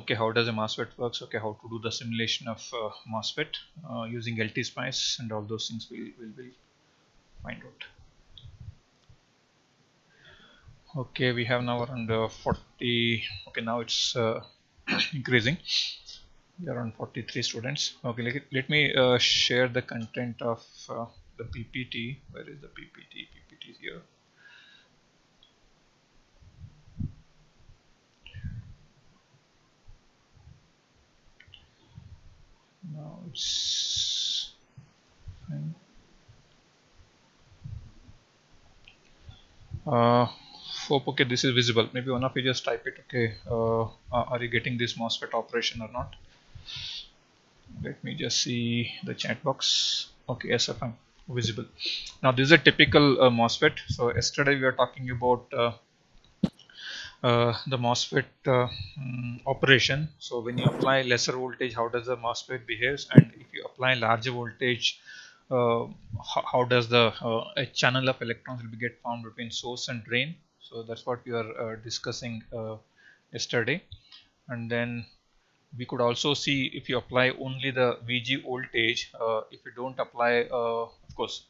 Okay, how does a MOSFET works? Okay, how to do the simulation of MOSFET using LTSpice and all those things we'll find out. Okay, we have now around 40. Okay, now it's increasing. We are on 43 students. Okay, let me share the content of the PPT. Where is the PPT? PPT is here. Now it's fine. Hope okay, this is visible. Maybe one of you just type it. Okay, are you getting this MOSFET operation or not? Let me just see the chat box. Okay, SFM visible. Now this is a typical MOSFET. So yesterday we were talking about the MOSFET operation. So when you apply lesser voltage, how does the MOSFET behaves, and if you apply larger voltage, how does the a channel of electrons will be get formed between source and drain. So that's what we are discussing yesterday. And then we could also see if you apply only the VG voltage, if you don't apply of course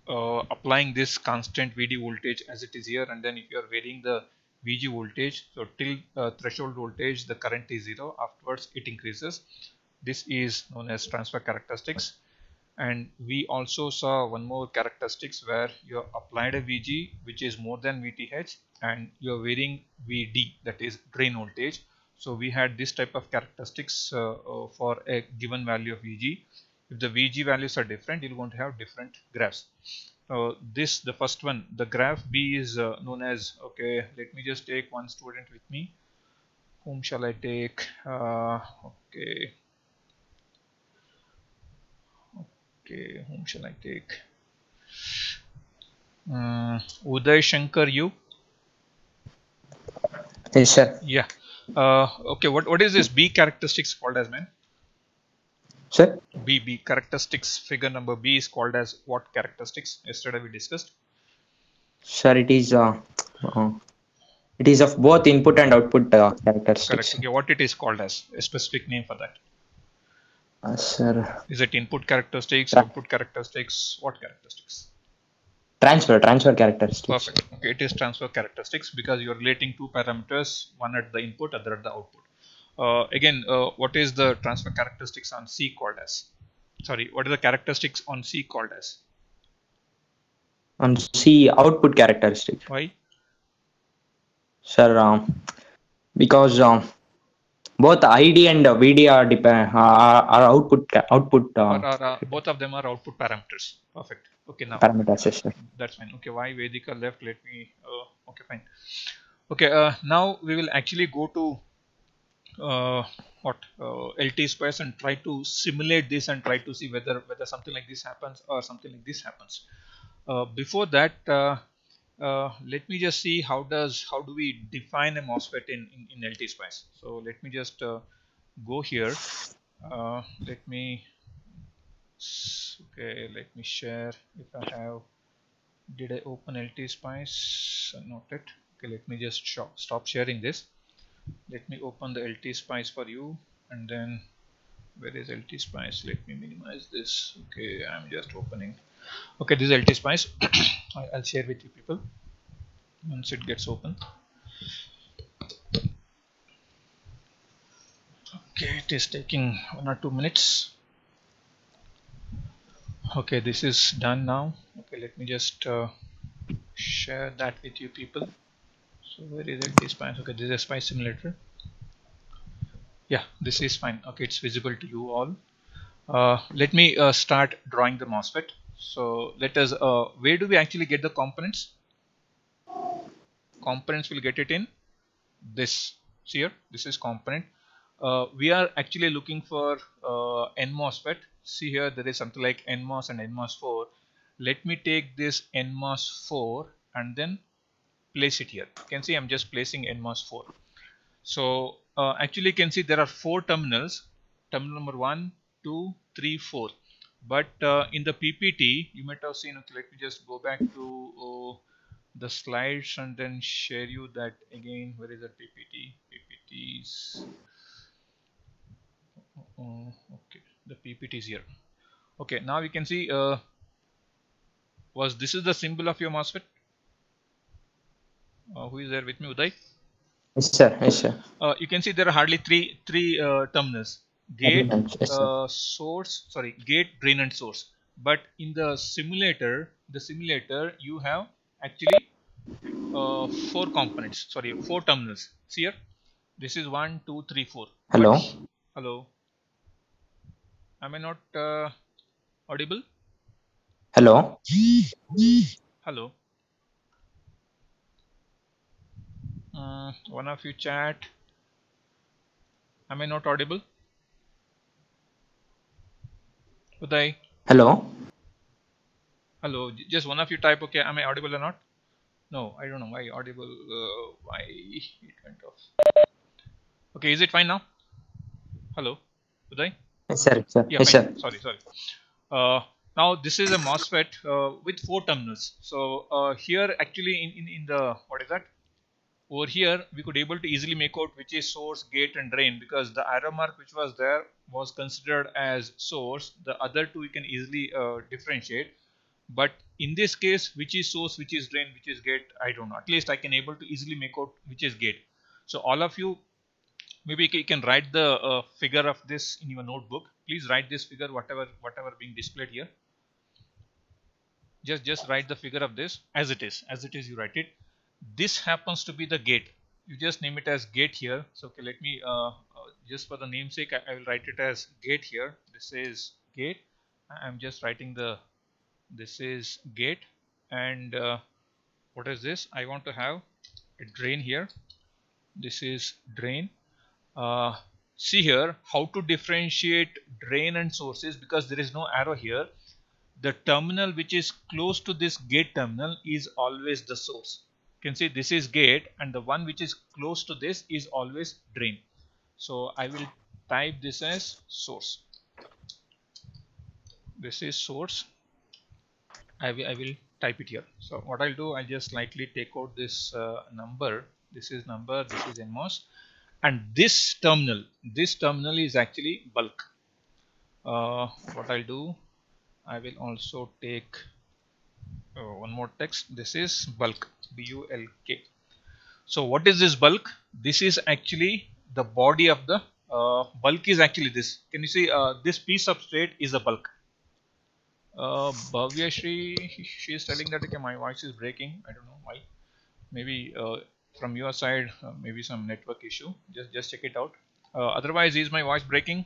applying this constant VD voltage as it is here, and then if you are varying the VG voltage, so till threshold voltage the current is 0, afterwards it increases. This is known as transfer characteristics. And we also saw one more characteristics where you applied a VG which is more than VTH and you are varying VD, that is drain voltage. So we had this type of characteristics for a given value of VG. If the VG values are different, you're going to have different graphs. This, the first one, the graph B is known as, okay, let me just take one student with me. Whom shall I take? Okay, whom shall I take? Uday Shankar, you? Yes, sir. Yeah. Okay, what is this B characteristics called as, man? Sir? B characteristics, figure number B is called as what characteristics? Yesterday we discussed. Sir, it is of both input and output characteristics. Correct. Okay, what it is called as? A specific name for that? Sir. Is it input characteristics, output characteristics? What characteristics? Transfer characteristics. Perfect. Okay, it is transfer characteristics because you are relating two parameters, one at the input, other at the output. Again, what is the transfer characteristics on C called as? Sorry, what is the characteristics on C called as? On C, output characteristics. Why? Sir, because both ID and VD are output. Both of them are output parameters. Perfect. Okay, now parameters. Yes, sir. That's fine. Okay, why Vedika left? Let me. Okay, fine. Okay, now we will actually go to LTSpice and try to simulate this and try to see whether something like this happens or something like this happens. Before that, let me just see how do we define a MOSFET in LTSpice. So let me just go here. Let me share. If I have, did I open LTSpice? Not it. Okay, let me just stop sharing this. Let me open the LTSpice for you, and then where is LTSpice? Let me minimize this. Okay, I'm just opening. Okay, this is LTSpice. I'll share with you people once it gets open. Okay, it is taking 1 or 2 minutes. Okay, this is done now. Okay, let me just share that with you people. So where is LTSpice? Okay, this is a spice simulator. Yeah, this is fine. Okay, it's visible to you all. Let me start drawing the MOSFET. So let us, where do we actually get the components? Components will get it in this. See here, this is component. We are actually looking for NMOSFET. See here, there is something like NMOS and NMOS4. Let me take this NMOS4 and then place it here. You can see I'm just placing NMOS4. So actually you can see there are 4 terminals. Terminal number 1, 2, 3, 4. But in the PPT you might have seen. Okay, let me just go back to the slides and then share you that again. Where is the PPT? PPTs. Okay, the PPT is here. Okay, now you can see this is the symbol of your MOSFET. Who is there with me, Uday? Yes, sir. Yes, sir. You can see there are hardly three terminals: gate, Yes, sir. source, sorry, gate, drain, and source. But in the simulator, you have actually four components. Sorry, four terminals. See here, this is 1, 2, 3, 4. Hello. But, hello. Am I not audible? Hello. Hello. One of you chat. Am I not audible? Uday. Hello. Hello. Just one of you type. Okay. Am I audible or not? No, I don't know why audible. Why it went off? Okay. Is it fine now? Hello. Uday. Yes, sir. Yes, sir. Yeah. Yes, Fine. sir. Sorry. Now this is a MOSFET with four terminals. So here actually in the what is that? Over here we could able to easily make out which is source, gate, and drain, because the arrow mark which was there was considered as source. The other two you can easily differentiate. But in this case, which is source, which is drain, which is gate, I don't know. At least I can able to easily make out which is gate. So all of you, maybe you can write the figure of this in your notebook. Please write this figure, whatever being displayed here. Just write the figure of this as it is. You write it. This happens to be the gate. You just name it as gate here. So okay, let me just for the namesake, I will write it as gate here. This is gate. I'm just writing this is gate, and what is this? I want to have a drain here. This is drain. See here how to differentiate drain and sources, because there is no arrow here. The terminal which is close to this gate terminal is always the source. You can see this is gate, and the one which is close to this is always drain. So I will type this as source. This is source. I will type it here. So what I'll do, I'll just slightly take out this number. This is number, this is NMOS, and this terminal is actually bulk. What I'll do, I will also take one more text. This is bulk, B-U-L-K. So what is this bulk? This is actually the body of the bulk is actually this. Can you see this piece of substrate is a bulk? Bhavya Shri, she is telling that okay, my voice is breaking. I don't know why. Maybe from your side, maybe some network issue. Just check it out. Otherwise, is my voice breaking?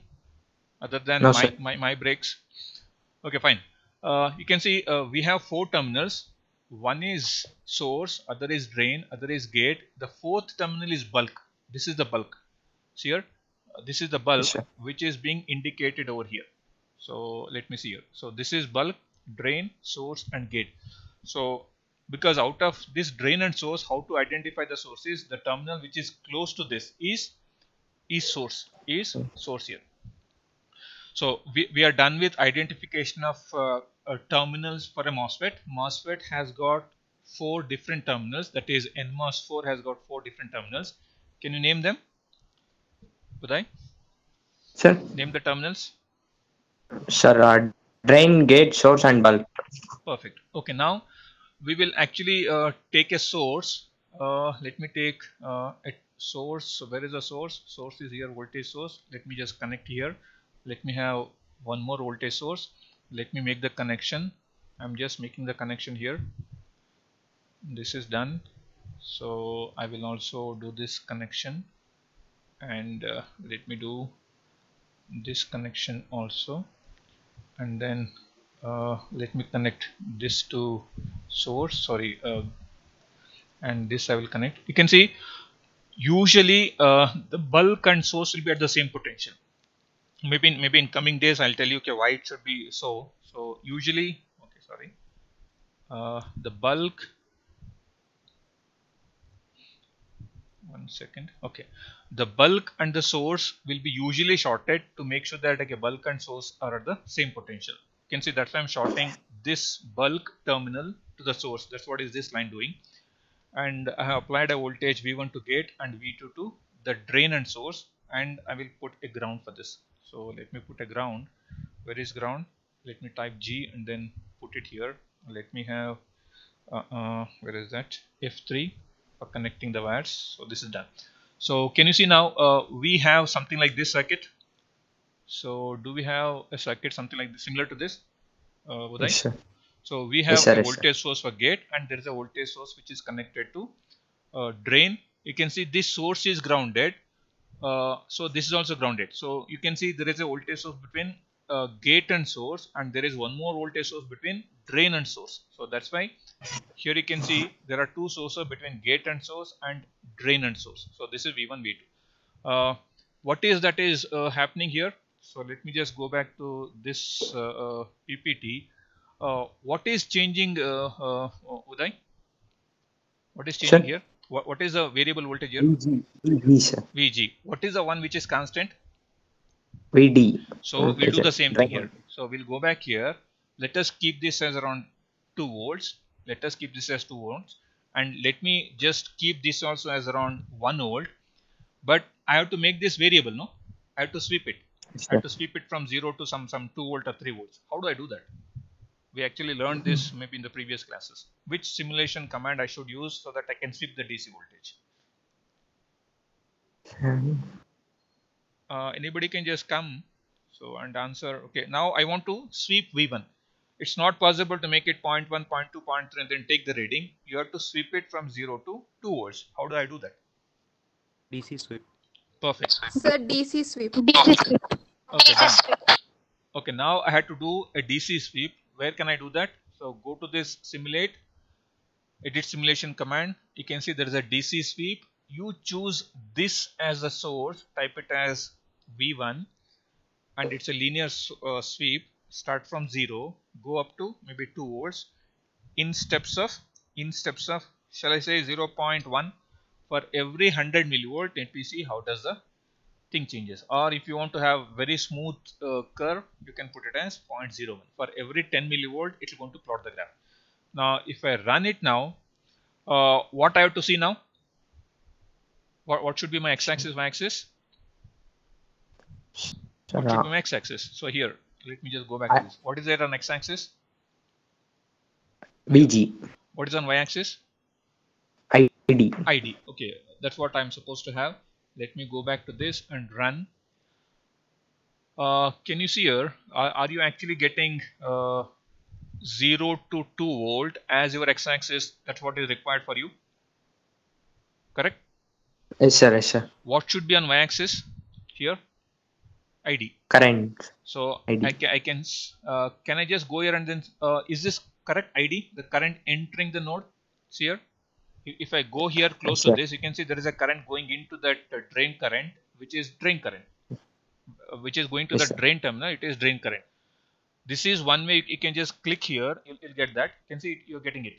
Other than No, my breaks. Okay, fine. You can see we have four terminals. One is source, other is drain, other is gate. The fourth terminal is bulk. This is the bulk. See here, this is the bulk, Yes, which is being indicated over here. So let me see here. So this is bulk, drain, source, and gate. So because out of this drain and source, how to identify the sources? The terminal which is close to this is source here. So we are done with identification of terminals for a MOSFET. MOSFET has got four different terminals. That is, NMOS4 has got four different terminals. Can you name them? Uday? sir. Name the terminals. Sir, drain, gate, source, and bulk. Perfect. Okay, now we will actually take a source. Let me take a source. So where is the source? Source is here, voltage source. Let me just connect here. Let me have one more voltage source. Let me make the connection. I'm just making the connection here. This is done. So I will also do this connection, and let me do this connection also, and then let me connect this to source, and this I will connect. You can see usually the bulk and source will be at the same potential. Maybe in coming days I'll tell you okay, why it should be so. So usually, okay, the bulk, one second, okay, the bulk and the source will be usually shorted to make sure that okay, bulk and source are at the same potential. You can see that's why I'm shorting this bulk terminal to the source. That's what is this line doing. And I have applied a voltage V1 to gate and V2 to the drain and source, and I will put a ground for this. So let me put a ground. Where is ground? Let me type G and then put it here. Let me have where is that, F3 for connecting the wires. So this is done. So can you see now we have something like this circuit. So do we have a circuit something like this, similar to this, Uday? Yes, sir. So we have Yes, sir. a Yes, sir. voltage source for gate, and there is a voltage source which is connected to drain. You can see this source is grounded, so this is also grounded. So you can see there is a voltage source between gate and source, and there is one more voltage source between drain and source. So that's why here you can see there are two sources between gate and source and drain and source. So this is V1, V2. What is that is happening here? So let me just go back to this PPT. What is changing, Uday? What is changing Sir? here? What is the variable voltage here? VG, sir. VG. What is the one which is constant? VD. So Okay, we'll do sir. the same thing Drain. here. So we'll go back here. Let us keep this as around 2 volts. Let us keep this as 2 volts. And let me just keep this also as around 1 volt. But I have to make this variable, no? I have to sweep it. Yes, I have sir. to sweep it from 0 to some 2 volt or 3 volts. How do I do that? We actually learned this maybe in the previous classes. Which simulation command I should use so that I can sweep the DC voltage? Anybody can just come and answer. Okay, now I want to sweep V1. It's not possible to make it 0.1, 0.2, 0.3 and then take the reading. You have to sweep it from 0 to 2 volts. How do I do that? DC sweep. Perfect. Sir, DC sweep. Okay, done. Okay, now I had to do a DC sweep. Where can I do that? So go to this simulate, edit simulation command. You can see there is a DC sweep. You choose this as the source, type it as V1, and it's a linear sweep. Start from 0, go up to maybe 2 volts in steps of shall I say 0.1 for every 100 millivolt. Let me see how does the thing changes. Or if you want to have very smooth curve, you can put it as 0.01. For every 10 millivolt, it is going to plot the graph. Now if I run it now, what I have to see now? What should be my x-axis, y-axis? What should be my x-axis? So here, let me just go back to this. What is there on x-axis? VG. What is on y-axis? ID. ID. Okay, that's what I'm supposed to have. Let me go back to this and run. Can you see here? Are you actually getting 0 to 2 volt as your x-axis? That's what is required for you. Correct? Yes, sir. Yes, sir. What should be on y-axis here? ID. Current. So ID. can I just go here and then is this correct ID? The current entering the node. See here. If I go here close to this, you can see there is a current going into that drain current, which is drain current, which is going to the drain terminal. It is drain current. This is one way. You can just click here. You'll get that. You can see you're getting it.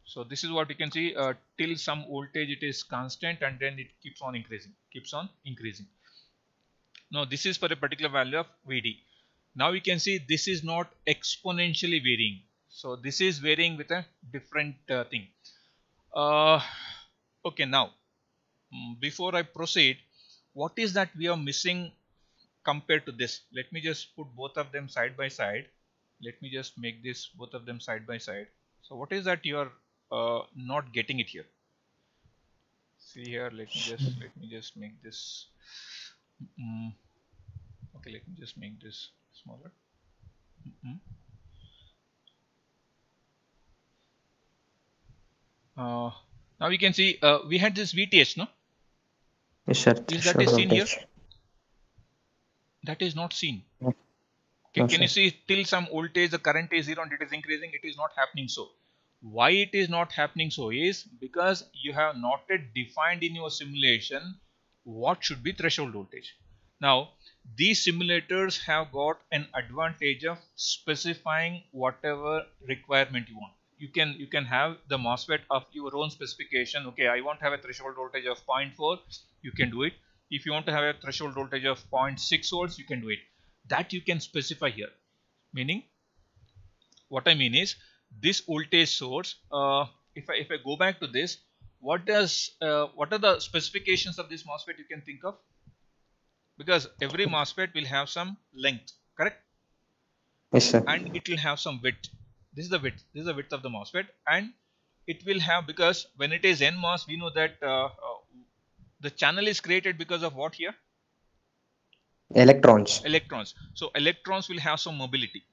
So this is what you can see till some voltage it is constant and then it keeps on increasing. Now this is for a particular value of VD. Now you can see this is not exponentially varying. So this is varying with a different thing. Okay, now before I proceed, what is that we are missing compared to this? Let me just put both of them side by side. Let me just make this both of them side by side. So what is that you are not getting it here? See here, let me just make this okay, let me just make this smaller. Now we can see we had this VTH, no? Yes, sir. Is that is seen here? That is not seen. No. Okay, No, can you sir. see till some voltage the current is 0 and it is increasing? It is not happening so. Why it is not happening so is because you have not yet defined in your simulation what should be threshold voltage. Now these simulators have got an advantage of specifying whatever requirement you want. You can have the MOSFET of your own specification. Okay, I want to have a threshold voltage of 0.4. You can do it. If you want to have a threshold voltage of 0.6 volts, you can do it. That you can specify here. Meaning, what I mean is this voltage source. If I go back to this, what are the specifications of this MOSFET you can think of? Because every MOSFET will have some length, correct? Yes, sir. And it will have some width. This is the width. This is the width of the MOSFET, and it will have, because when it is NMOS, we know that the channel is created because of what here? Electrons. Electrons. So electrons will have some mobility,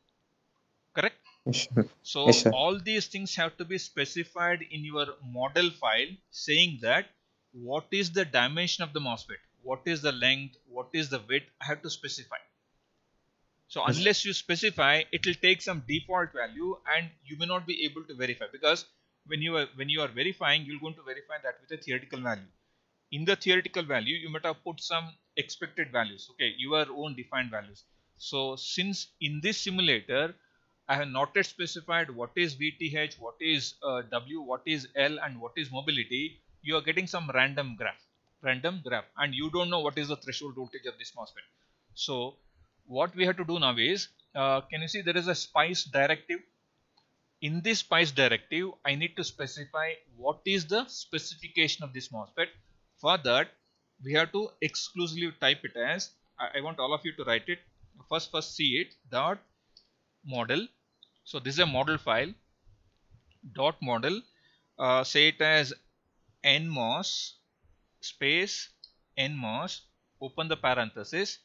correct? Yes, sir. So Yes, sir. all these things have to be specified in your model file, saying that what is the dimension of the MOSFET, what is the length, what is the width. I have to specify. So Yes. unless you specify, it will take some default value and you may not be able to verify, because when you are verifying, you're going to verify that with a theoretical value. In the theoretical value, you might have put some expected values, okay, your own defined values. So since in this simulator I have not yet specified what is VTH, what is W, what is L, and what is mobility, you are getting some random graph, and you don't know what is the threshold voltage of this MOSFET. So what we have to do now is, can you see there is a SPICE directive? In this SPICE directive, I need to specify what is the specification of this MOSFET. For that, we have to exclusively type it as, I want all of you to write it. First see it, dot model. So this is a model file, dot model, say it as NMOS space NMOS, open the parenthesis,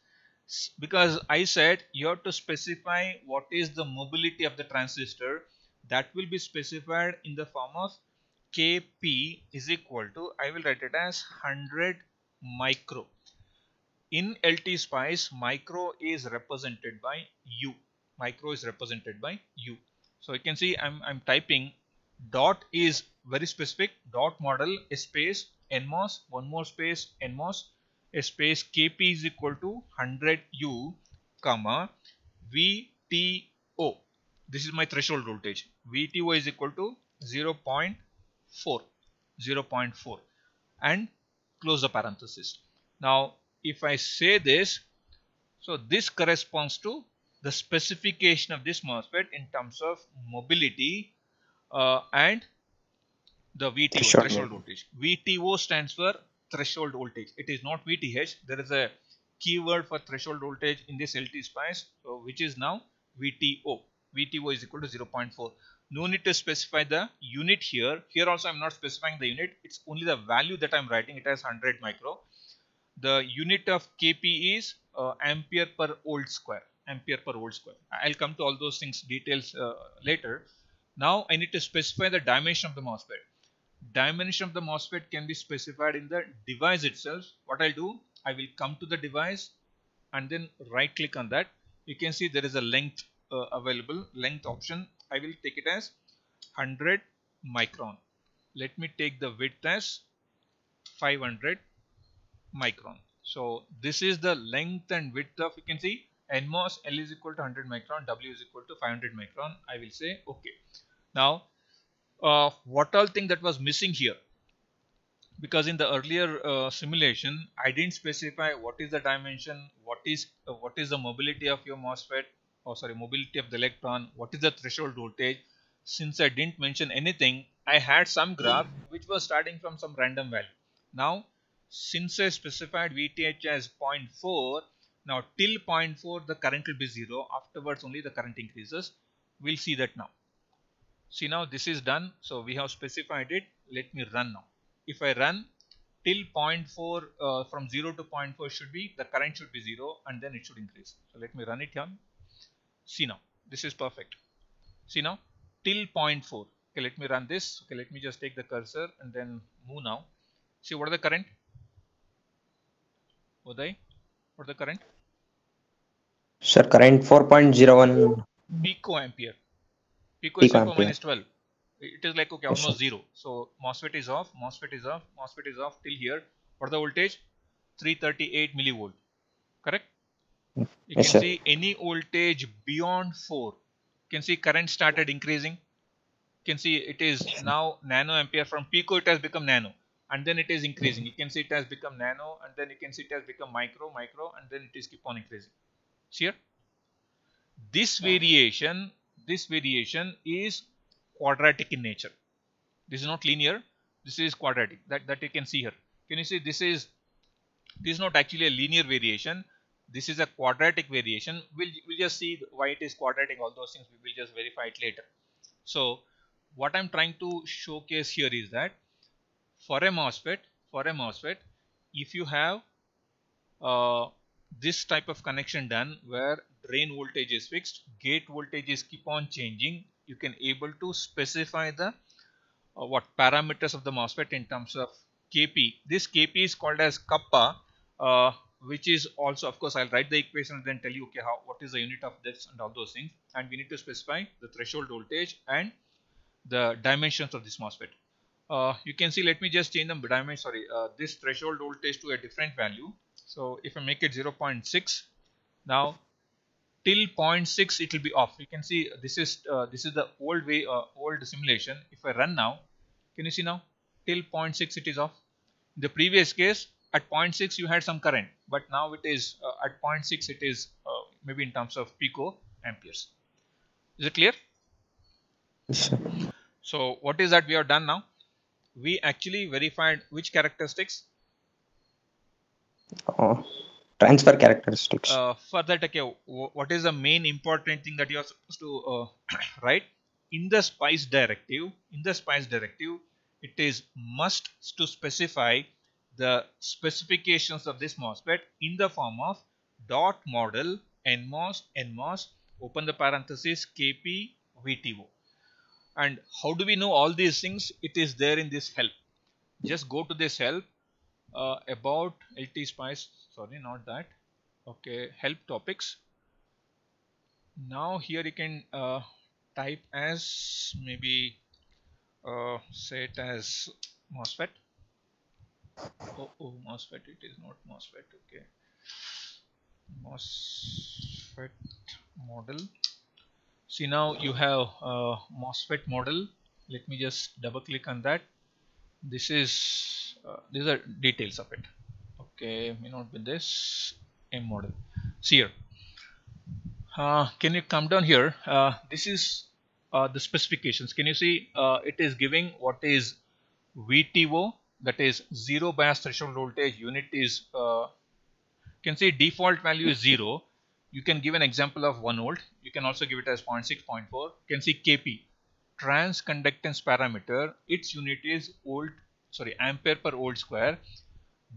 because I said you have to specify what is the mobility of the transistor. That will be specified in the form of Kp is equal to, I will write it as 100 micro. In LT SPICE, micro is represented by U. Micro is represented by U. So you can see I'm typing, dot is very specific, dot model space NMOS, one more space NMOS, a space Kp is equal to 100 U, comma VTO. This is my threshold voltage. VTO is equal to 0.4, and close the parenthesis. Now if I say this, so this corresponds to the specification of this MOSFET in terms of mobility and the VTO, threshold voltage. VTO stands for threshold voltage. It is not VTH. There is a keyword for threshold voltage in this LT SPICE, so which is now VTO. VTO is equal to 0.4. No need to specify the unit here. Here also I am not specifying the unit. It's only the value that I am writing it as 100 micro. The unit of Kp is ampere per volt square. Ampere per volt square. I'll come to all those things details later. Now I need to specify the dimension of the MOSFET. Dimension of the MOSFET can be specified in the device itself. What I'll do, I will come to the device and then right click on that. You can see there is a length available, length option. I will take it as 100 micron. Let me take the width as 500 micron. So this is the length and width of, you can see NMOS, L is equal to 100 micron, W is equal to 500 micron. I will say okay. Now what all thing that was missing here, because in the earlier simulation I didn't specify what is the dimension, what is the mobility of your MOSFET, or sorry, mobility of the electron, what is the threshold voltage. Since I didn't mention anything, I had some graph which was starting from some random value. Now since I specified VTH as 0.4, now till 0.4 the current will be 0, afterwards only the current increases. We'll see that now. See, now this is done, so we have specified it. Let me run now. If I run till 0.4, from 0 to 0.4 should be, the current should be 0 and then it should increase. So let me run it here. See now, this is perfect. See now, till 0.4. Okay, let me run this. Okay, let me just take the cursor and then move now. See, what are the current? Uday, what is the current? Sir, current 4.01 picoampere. Pico is 10 power minus 12. It is like, okay, Yes, almost sir. 0. So MOSFET is off, MOSFET is off, MOSFET is off till here. What is the voltage? 338 millivolt. Correct? You Yes, can sir. see any voltage beyond 4. You can see current started increasing. You can see it is now nanoampere. From pico it has become nano, and then it is increasing. You can see it has become nano, and then you can see it has become micro, and then it is keep on increasing. See here? This variation is quadratic in nature. This is not linear. this is quadratic, that you can see here. Can you see this is not actually a linear variation, this is a quadratic variation. We'll just see why it is quadratic, all those things we will just verify it later. So what I'm trying to showcase here is that for a MOSFET, if you have this type of connection done where drain voltage is fixed, gate voltages keep on changing, you can able to specify the what parameters of the MOSFET in terms of Kp. This Kp is called as kappa, which is also, of course, I'll write the equation and then tell you okay what is the unit of this and all those things, and we need to specify the threshold voltage and the dimensions of this MOSFET. You can see, let me just change the dimension, this threshold voltage to a different value. So if I make it 0.6, now till 0.6 it will be off. You can see this is the old way, old simulation. If I run now, can you see now till 0.6 it is off. In the previous case at 0.6 you had some current, but now it is at 0.6 it is maybe in terms of pico amperes. Is it clear? Sure. So what is that we have done now? We actually verified which characteristics? Transfer characteristics. For that, okay, what is the main important thing that you are supposed to write in the SPICE directive? In the SPICE directive, it is must to specify the specifications of this MOSFET in the form of dot model NMOS, open the parenthesis, KP VTO. And how do we know all these things? It is there in this help. Just go to this help about LT SPICE, sorry, not that. Okay, help topics. Now here you can type as maybe say it as MOSFET. Oh, MOSFET, it is not MOSFET. Okay, MOSFET model. See, now you have MOSFET model. Let me just double click on that. This is these are details of it. Okay, may not be this M model. See here. Can you come down here? This is the specifications. Can you see it is giving what is VTO, that is zero bias threshold voltage. Unit is can see default value is 0. You can give an example of 1 volt. You can also give it as 0.6, 0.4. You can see Kp, transconductance parameter. Its unit is ampere per volt square.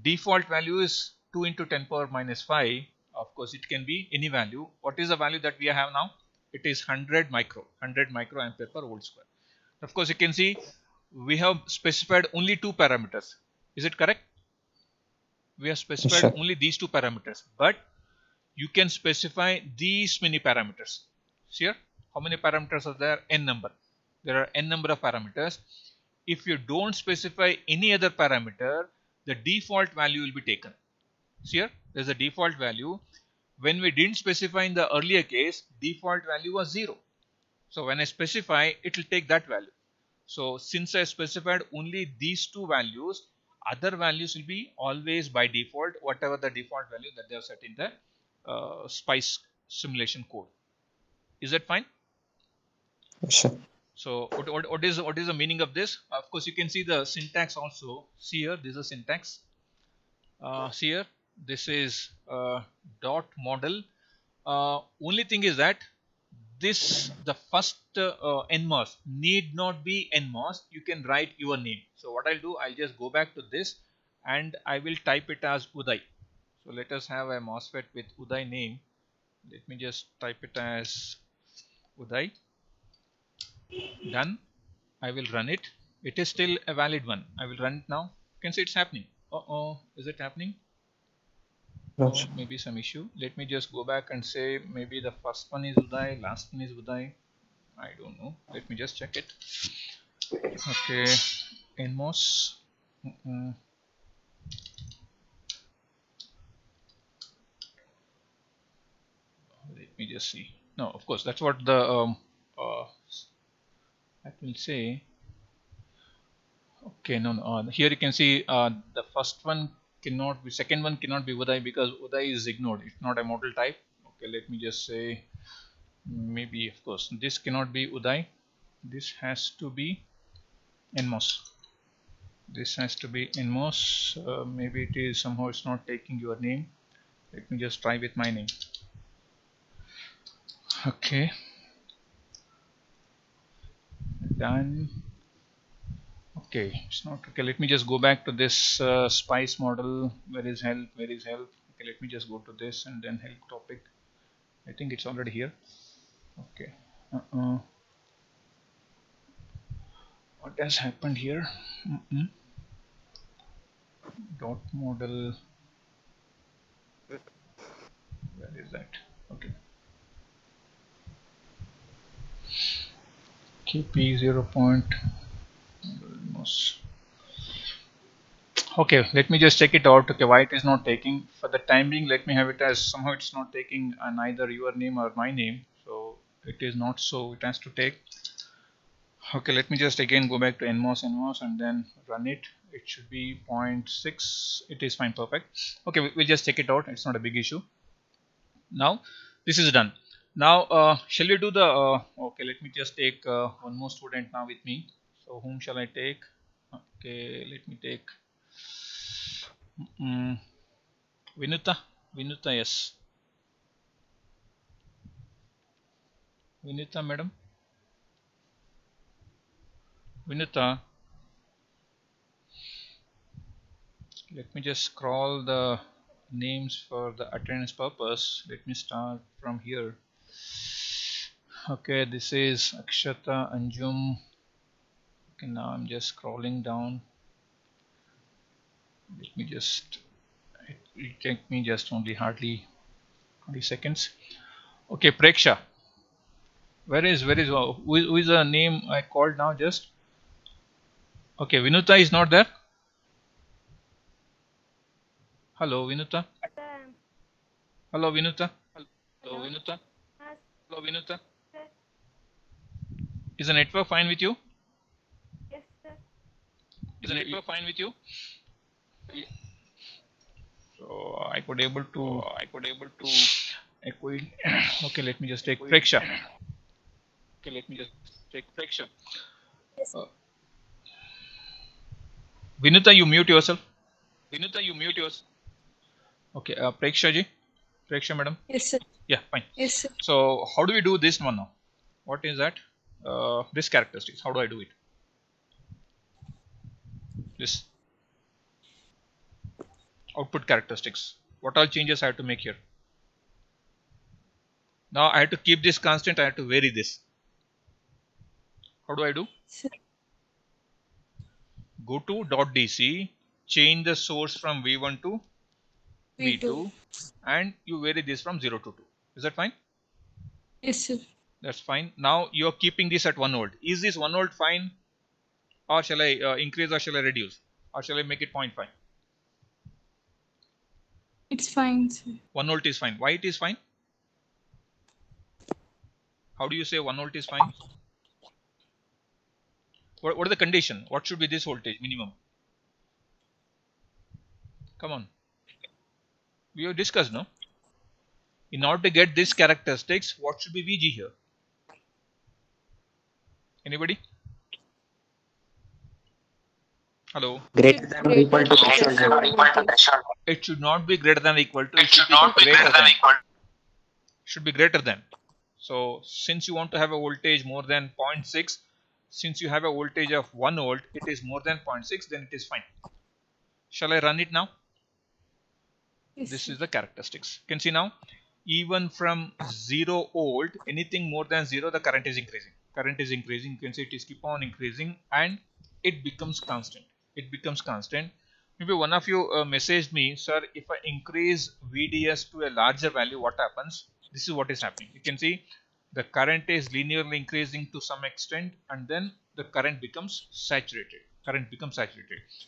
Default value is 2 into 10 power minus 5. Of course, it can be any value. What is the value that we have now? It is 100 micro ampere per volt square. Of course, you can see we have specified only 2 parameters. Is it correct? We have specified Sure. only these 2 parameters, but you can specify these many parameters. See here, how many parameters are there? N number. There are n number of parameters. If you don't specify any other parameter, the default value will be taken. See here, there is a default value. When we didn't specify in the earlier case, default value was 0. So when I specify, it will take that value. So since I specified only these 2 values, other values will be always by default, whatever the default value that they have set in the SPICE simulation code. Is that fine? Sure. So what is the meaning of this? Of course, you can see the syntax also. See here, this is a syntax. See here, this is dot model. Only thing is that the first NMOS need not be NMOS. You can write your name. So what I'll do, I'll just go back to this and I will type it as Uday. So let us have a MOSFET with Uday name. Let me just type it as Uday. Done. I will run it. It is still a valid one. I will run it now. You can see it's happening. Is it happening? No, Oh, maybe some issue. Let me just go back and say maybe the first one is Uday, last one is Uday. I don't know. Let me just check it. Okay, NMOS. Let me just see. No, of course, that's what the that will say. Okay, no. Here you can see the first one cannot be, second one cannot be Uday because Uday is ignored. It's not a model type. Okay, let me just say maybe, of course, this cannot be Uday. This has to be NMOS. This has to be NMOS. Maybe it is somehow it's not taking your name. Let me just try with my name. Okay, done. Okay, it's not okay. Let me just go back to this spice model. Where is help? Where is help? Okay, let me just go to this and then help topic. I think it's already here. Okay. What has happened here? Dot model. Where is that? Okay. KP 0. Okay, let me just check it out. Okay, why it is not taking. For the time being, let me have it as somehow it's not taking neither your name or my name. So it is not, so it has to take. Okay, let me just again go back to NMOS and then run it. It should be 0.6. It is fine, perfect. Okay, we'll just check it out. It's not a big issue. Now this is done. Now shall we do the okay, let me just take one more student now with me. So whom shall I take? Okay, let me take Vinuta. Yes, Vinuta madam. Vinuta, let me just scroll the names for the attendance purpose. Let me start from here. Okay, this is Akshata, Anjum. Okay, now I'm just scrolling down. Let me just, it will take me just only hardly 20 seconds. Okay, Preksha. Who is the name I called now just? Okay, Vinuta is not there. Hello, Vinuta. Hello, Vinuta. Hello, Vinuta. Hello, Vinuta. Is the network fine with you? Yes, sir. Is the network fine with you? So I could able to. Okay, let me just take Preksha. Okay, let me just take Preksha. Yes. Vinuta, you mute yourself. Okay, Preksha ji. Preksha madam. Yes, sir. Yeah, fine. Yes, sir. So how do we do this one now? What is that? This characteristics. How do I do it? This output characteristics. What all changes I have to make here? Now I have to keep this constant. I have to vary this. How do I do? Sir. Go to .dc, change the source from V1 to V2, and you vary this from 0 to 2. Is that fine? Yes, sir. That's fine. Now you are keeping this at 1 volt. Is this 1 volt fine? Or shall I increase or shall I reduce? Or shall I make it 0.5? It's fine, sir. 1 volt is fine. Why it is fine? How do you say 1 volt is fine? What is the condition? What should be this voltage minimum? Come on. We have discussed, no? In order to get this characteristics, what should be VG here? Anybody? Hello? Greater than or equal to threshold. It should not be greater than or equal to. It should be greater than. Should be greater than. So since you want to have a voltage more than 0.6, since you have a voltage of 1 volt, it is more than 0.6, then it is fine. Shall I run it now? Yes, This sir. is the characteristics. You can see now, even from 0 volt, anything more than 0, the current is increasing. Current is increasing. You can see it is keep on increasing and it becomes constant. It becomes constant. Maybe one of you messaged me, sir, if I increase VDS to a larger value, what happens? This is what is happening. You can see the current is linearly increasing to some extent and then the current becomes saturated.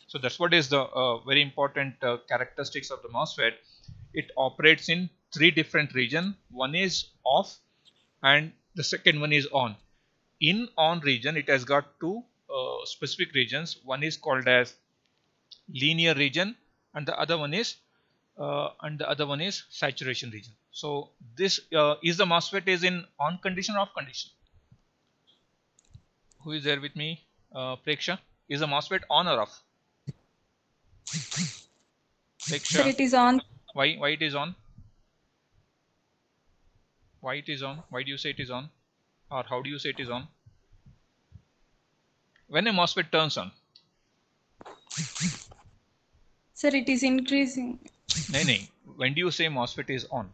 So that's what is the very important characteristics of the MOSFET. It operates in 3 different regions. One is off and the second one is on. In on region, it has got 2 specific regions. One is called as linear region and the other one is saturation region. So this is the MOSFET is in on condition or off condition? Who is there with me? Preksha, is the MOSFET on or off? Sir, it is on. Why it is on? Why it is on? Why do you say it is on? Or how do you say it is on? When a MOSFET turns on? Sir, it is increasing. No. When do you say MOSFET is on?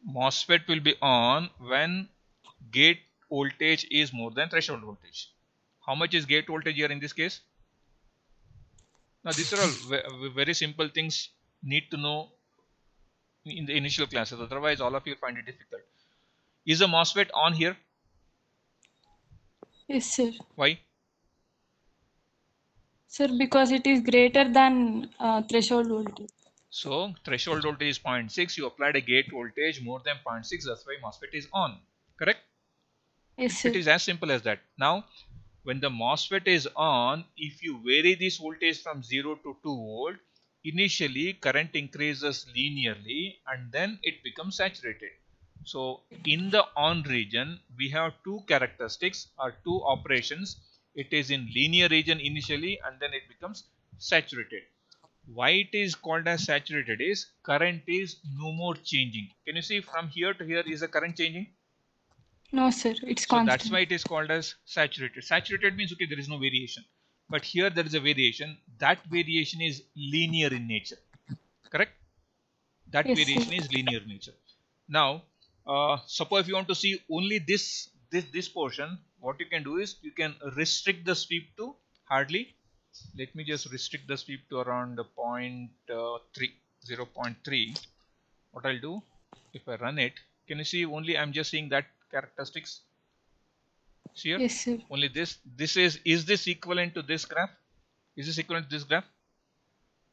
MOSFET will be on when gate voltage is more than threshold voltage. How much is gate voltage here in this case? Now these are all very simple things need to know in the initial classes, otherwise all of you find it difficult. Is a MOSFET on here? Yes, sir. Why? Sir, because it is greater than threshold voltage. So threshold voltage is 0.6, you applied a gate voltage more than 0.6, that's why MOSFET is on, correct? Yes, sir. It is as simple as that. Now when the MOSFET is on, if you vary this voltage from 0 to 2 volt, initially current increases linearly and then it becomes saturated. So in the on region we have two characteristics or two operations. It is in linear region initially and then it becomes saturated. Why it is called as saturated is current is no more changing. Can you see from here to here, is the current changing? No, sir. It's So constant. that's why it is called as saturated. Saturated means okay, there is no variation. But here there is a variation. That variation is linear in nature. Correct? That Yes, variation sir. is linear in nature. Now, suppose if you want to see only this portion, what you can do is you can restrict the sweep to hardly. Let me just restrict the sweep to around 0.3. What I'll do, if I run it, can you see only I'm just seeing that characteristics? See here? Yes, sir. Only this is this equivalent to this graph? Is this equivalent to this graph?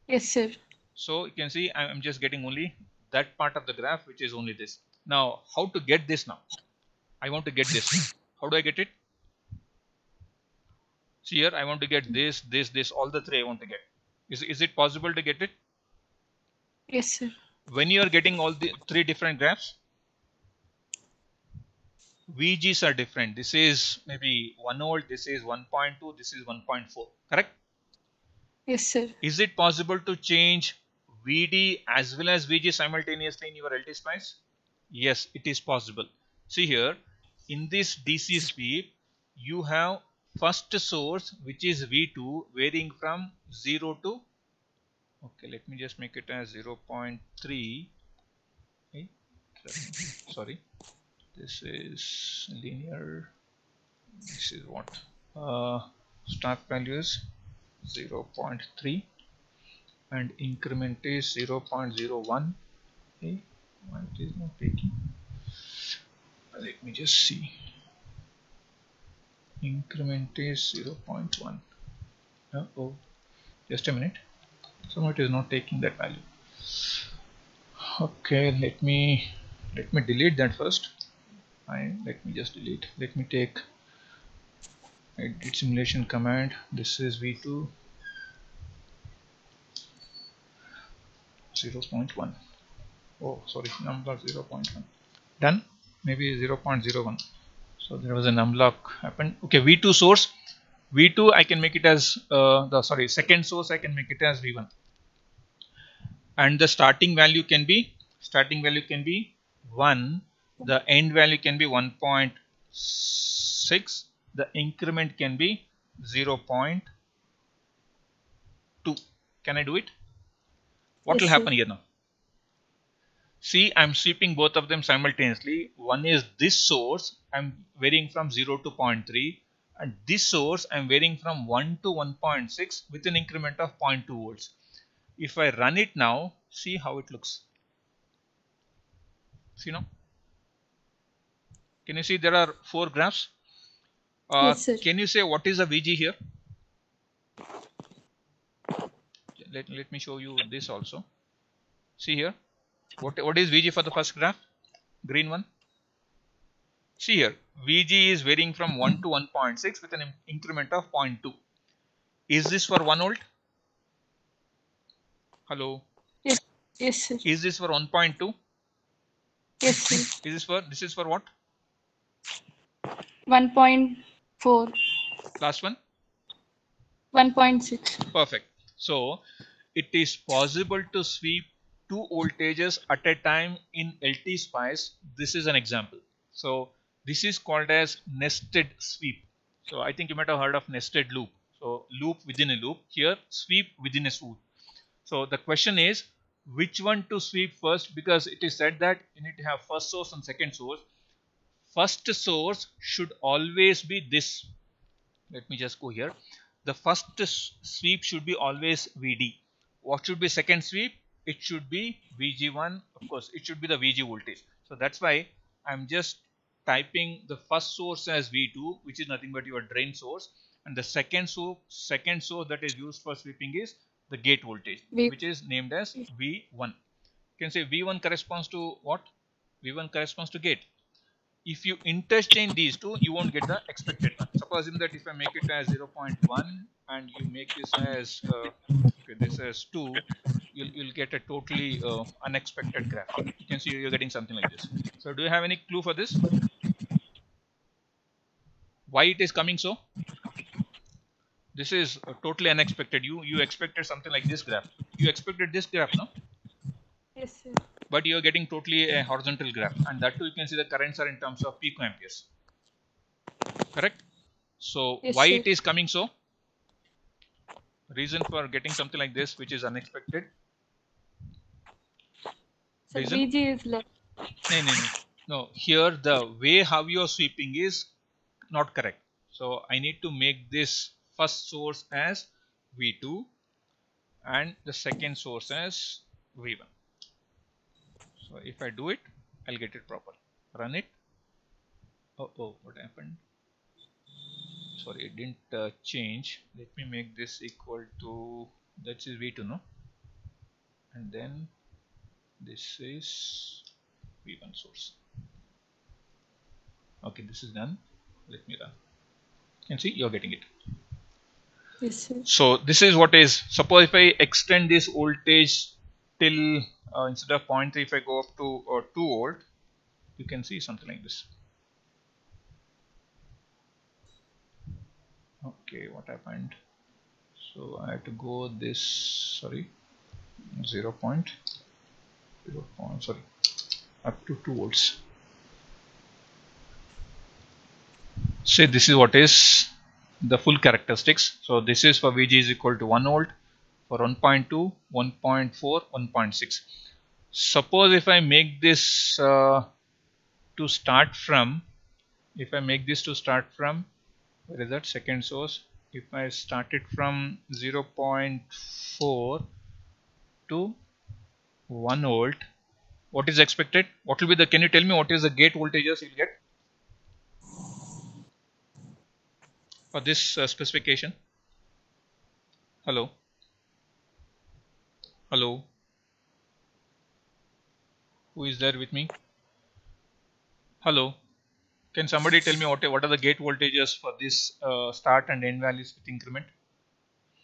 Yes, sir. So you can see I'm just getting only that part of the graph, which is only this. Now how to get this now? I want to get this. How do I get it? See here, I want to get this, all the three I want to get. Is it possible to get it? Yes, sir. When you are getting all the three different graphs, VGs are different. This is maybe 1 volt, this is 1.2, this is 1.4. Correct? Yes, sir. Is it possible to change VD as well as VG simultaneously in your LT spice? Yes, it is possible. See here, in this DC sweep, you have first source which is V2 varying from 0 to, okay, let me just make it as 0.3. Okay, sorry, this is linear. This is what? Start value is 0.3 and increment is 0.01. Okay, why it is not taking? Let me just see. Increment is 0.1. Oh, just a minute. So it is not taking that value. Okay, let me delete that first. Let me just delete. Let me take edit simulation command. This is V2 0.1. Oh, sorry, number 0.1. Done. Maybe 0.01. So there was an unblock happened. Okay, V2 source. V2 I can make it as second source I can make it as V1. And the starting value can be 1. The end value can be 1.6. The increment can be 0.2. Can I do it? What will happen here now? See, I'm sweeping both of them simultaneously. One is this source, I'm varying from 0 to 0.3, and this source I'm varying from 1 to 1.6 with an increment of 0.2 volts. If I run it now, see how it looks. See now? Can you see there are 4 graphs? Yes, sir. Can you say what is the VG here? Let me show you this also. See here. What is VG for the first graph? Green one. See here. VG is varying from 1 to 1.6 with an increment of 0.2. Is this for 1 volt? Hello? Yes, yes, sir. Is this for 1.2? Yes, sir. This is for what? 1.4. Last one? 1.6. Perfect. So it is possible to sweep two voltages at a time in LT spice. This is an example. So this is called as nested sweep. So I think you might have heard of nested loop. So loop within a loop. Here sweep within a sweep. So the question is which one to sweep first, because it is said that you need to have first source and second source. First source should always be this. Let me just go here. The first sweep should be always VD. What should be second sweep? It should be VG1. Of course, it should be the VG voltage. So that's why I'm just typing the first source as V2, which is nothing but your drain source, and the second source that is used for sweeping is the gate voltage, which is named as V1. You can say V1 corresponds to what? V1 corresponds to gate. If you interchange these two, you won't get the expected one. Suppose that if I make it as 0.1 and you make this as okay, this as 2, you'll get a totally unexpected graph. You can see you're getting something like this. So do you have any clue for this? Why it is coming so? This is totally unexpected. You expected something like this graph. You expected this graph, no? Yes, sir. But you're getting totally a horizontal graph, and that too you can see the currents are in terms of picoamperes. Correct? So Yes, why sir. it is coming so? Reason for getting something like this which is unexpected? So Reason? VG is less. No, here the way how you are sweeping is not correct. So I need to make this first source as V2 and the second source as V1. So if I do it, I'll get it proper. Run it. Oh, what happened? Sorry, it didn't change. Let me make this equal to, that is V2, no? And then this is V1 source. Okay, this is done. Let me run. You can see you're getting it. Yes, sir. So this is what is, suppose if I extend this voltage till instead of 0.3, if I go up to 2 volt, you can see something like this. Okay, what happened? So I have to go this, sorry, 0 point, sorry, up to 2 volts. Say this is what is the full characteristics. So this is for VG is equal to 1 volt, for 1.2, 1.4, 1.6. Suppose if I make this to start from, if I make this to start from, where is that second source? If I start it from 0.4 to 1 volt, what is expected? What will be the, can you tell me what is the gate voltages you'll get for this specification? Hello? Hello? Who is there with me? Hello? Can somebody tell me what are the gate voltages for this start and end values with increment?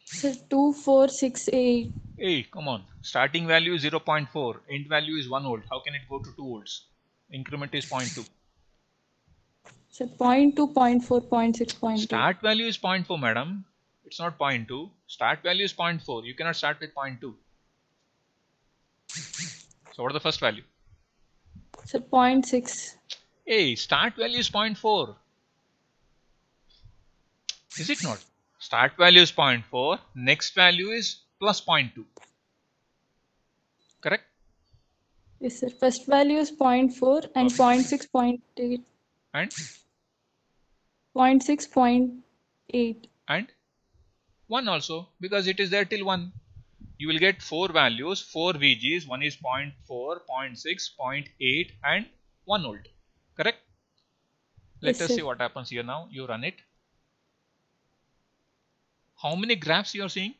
So 2, 4, 6, 8. Hey, come on. Starting value is 0.4. End value is 1 volt. How can it go to 2 volts? Increment is 0.2. So 0.2, 0.4, 0.6, 0.8. Start value is 0.4, madam. It's not 0.2. Start value is 0.4. You cannot start with 0.2. So what is the first value? So 0.6. Hey, start value is 0.4. Is it not? Start value is 0.4. Next value is plus 0.2. Correct? Yes, sir. First value is 0.4 and 0.6, 0.8. And? 0.6, 0.8. And? 1 also, because it is there till 1. You will get 4 values, 4 VGs. One is 0.4, 0.6, 0.8 and 1 volt. Correct? Let us see what happens here now. You run it. How many graphs you are seeing?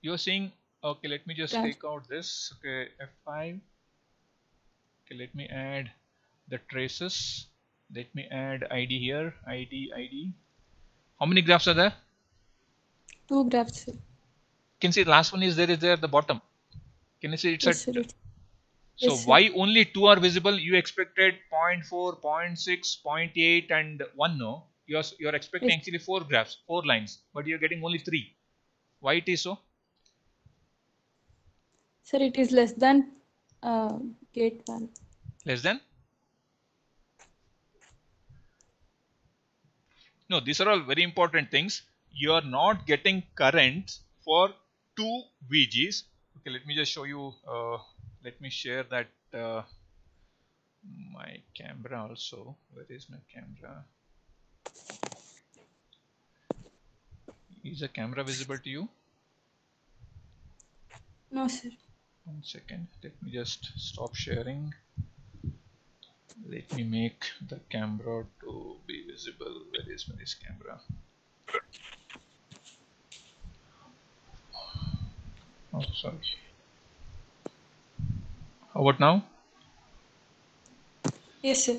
You are seeing, okay, let me just take out this. Okay, F5. Okay, let me add the traces. Let me add ID here. ID. How many graphs are there? 2 graphs. You can see the last one is there at the bottom. Can you see it's Yes, at? sir. So Yes, why only 2 are visible? You expected 0.4, 0.6, 0.8 and 1, no? you're expecting Yes. actually 4 graphs, 4 lines, but you're getting only 3. Why it is so? Sir, it is less than gate value. Less than? No, these are all very important things. You are not getting currents for 2 VGs. Okay, let me just show you. Let me share that my camera also. Where is my camera? Is the camera visible to you? No, sir. 1 second. Let me just stop sharing. Let me make the camera to be visible. Where is this camera? Oh, sorry. How about now? Yes, sir.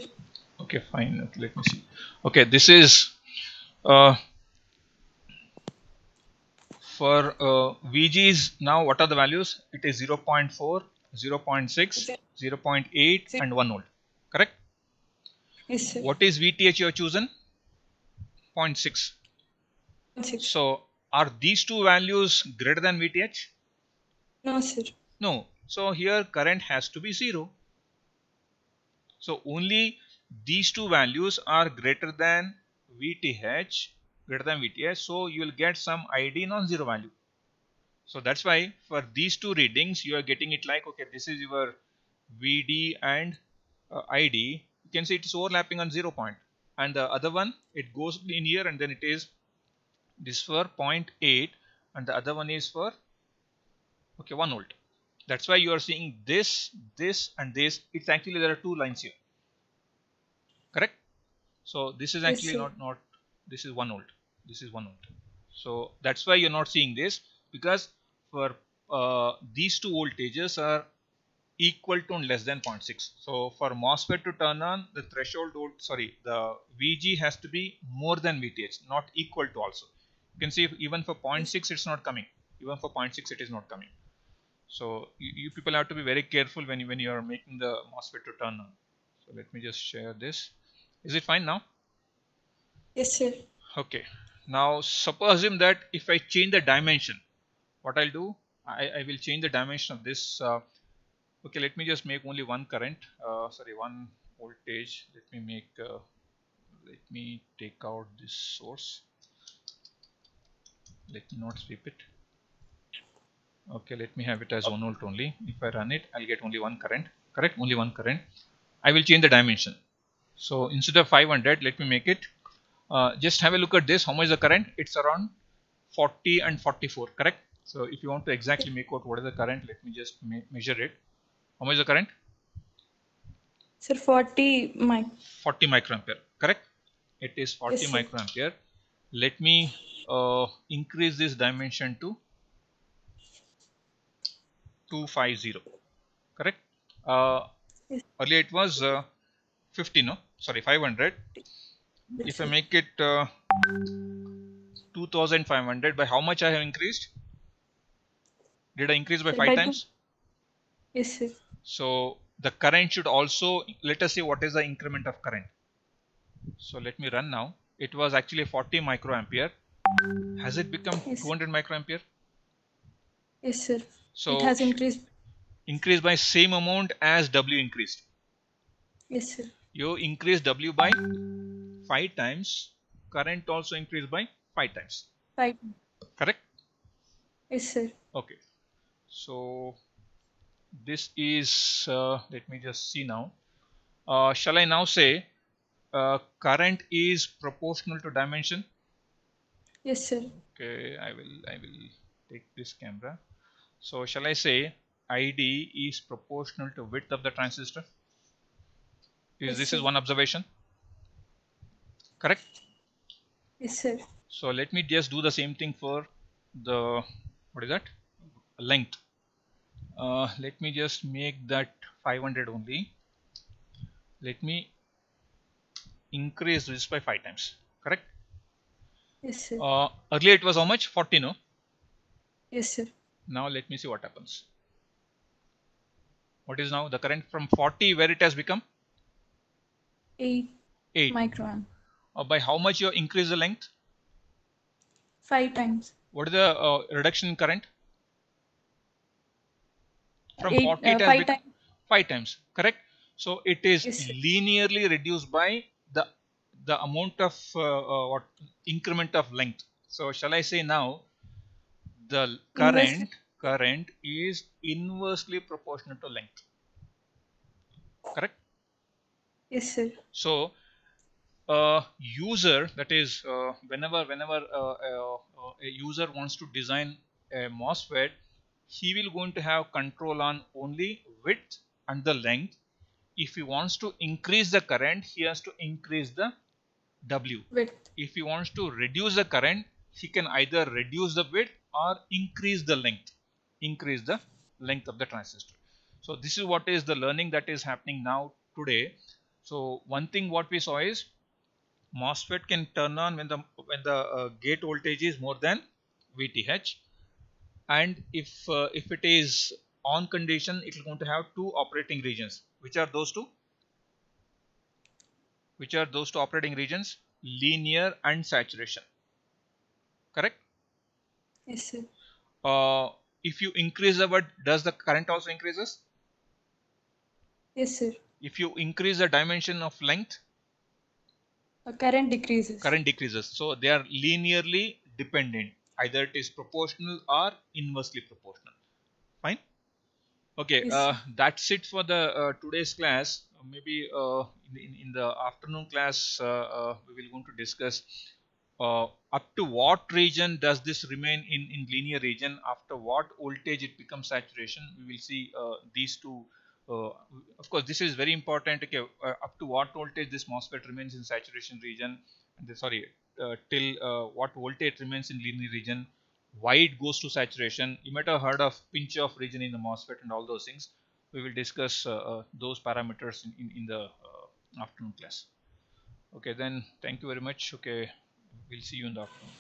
Okay, fine. Okay, let me see. Okay, this is for VGs. Now what are the values? It is 0 0.4, 0 0.6, 0 0.8 and 1 volt. Correct? Yes, sir. What is VTH you have chosen? 0.6. 6. So are these two values greater than VTH? No, sir. No. So here current has to be 0. So only these two values are greater than VTH, so you will get some ID non-zero value. So that's why for these two readings you are getting it like, okay, this is your VD and ID. You can see it is overlapping on 0 point, and the other one it goes in here, and then it is this for 0.8 and the other one is for 1 volt. That's why you are seeing this and this. It's actually there are 2 lines here. Correct? So this is actually Yes, not this is 1 volt. This is 1 volt. So that's why you're not seeing this, because for these two voltages are equal to and less than 0.6. So for MOSFET to turn on, the threshold the VG has to be more than VTH, not equal to also. You can see even for 0.6 it's not coming. Even for 0.6 it is not coming. So you people have to be very careful when you are making the MOSFET to turn on. So let me just share this. Is it fine now? Yes, sir. Okay. Now suppose that if I change the dimension, what I'll do, I will change the dimension of this. Okay, let me just make only one current. One voltage. Let me take out this source. Let me not sweep it. Okay, let me have it as 1 volt only. If I run it, I'll get only one current. Correct? Only one current. I will change the dimension. So instead of 500, let me make it. Just have a look at this. How much is the current? It's around 40 and 44. Correct? So if you want to exactly make out what is the current, let me just measure it. How much is the current? Sir, 40 microampere. Correct? It is 40 Yes, sir. microampere. Let me increase this dimension to 250. Correct? Yes. Earlier it was 50, no? Sorry, 500. Yes, If I sir. make it 2500, by how much I have increased? Did I increase by Sir, 5 by times? Yes, sir. So the current should also, let us see what is the increment of current. So let me run now. It was actually 40 microampere. Has it become Yes. 200 microampere? Yes, sir. So It has increased. increased by same amount as W increased. Yes, sir. You increase W by 5 times. Current also increased by 5 times. 5. Correct? Yes, sir. Okay. So this is, let me just see now. Shall I now say current is proportional to dimension? Yes, sir. Okay, I will take this camera. So shall I say ID is proportional to width of the transistor? Yes, This sir. is one observation. Correct? Yes, sir. So let me just do the same thing for the, what is that? Length. Let me just make that 500 only. Let me increase this by 5 times. Correct? Yes, sir. Earlier it was how much? 40, no? Yes, sir. Now let me see what happens. What is now the current from 40, where it has become? 8 8. microamp. By how much you increase the length? 5 times. What is the reduction in current? From 8, 40 it has 5 become times. 5 times, correct? So it is Yes, sir. linearly reduced by the amount of what increment of length. So shall I say now the Inversely. current is inversely proportional to length, correct? Yes, sir. So user, that is whenever a user wants to design a MOSFET, he will going to have control on only width and the length. If he wants to increase the current, he has to increase the W. Width. If he wants to reduce the current, he can either reduce the width or increase the length of the transistor. So this is what is the learning that is happening now today. So one thing what we saw is MOSFET can turn on when the gate voltage is more than VTH, and if it is on condition, it is going to have two operating regions. Which are those two? Which are those two operating regions? Linear and saturation. Correct? Yes, sir. If you increase the width, does the current also increases? Yes, sir. If you increase the dimension of length, Current decreases. current decreases. So they are linearly dependent. Either it is proportional or inversely proportional. Fine. Okay, Yes. that's it for the today's class. Maybe in the afternoon class we will going to discuss up to what region does this remain in linear region, after what voltage it becomes saturation. We will see these two. Of course, this is very important. Okay, up to what voltage this MOSFET remains in saturation region, and till what voltage remains in linear region, why it goes to saturation. You might have heard of pinch off region in the MOSFET and all those things. We will discuss those parameters in the afternoon class. Okay, then thank you very much. Okay, we'll see you in the afternoon.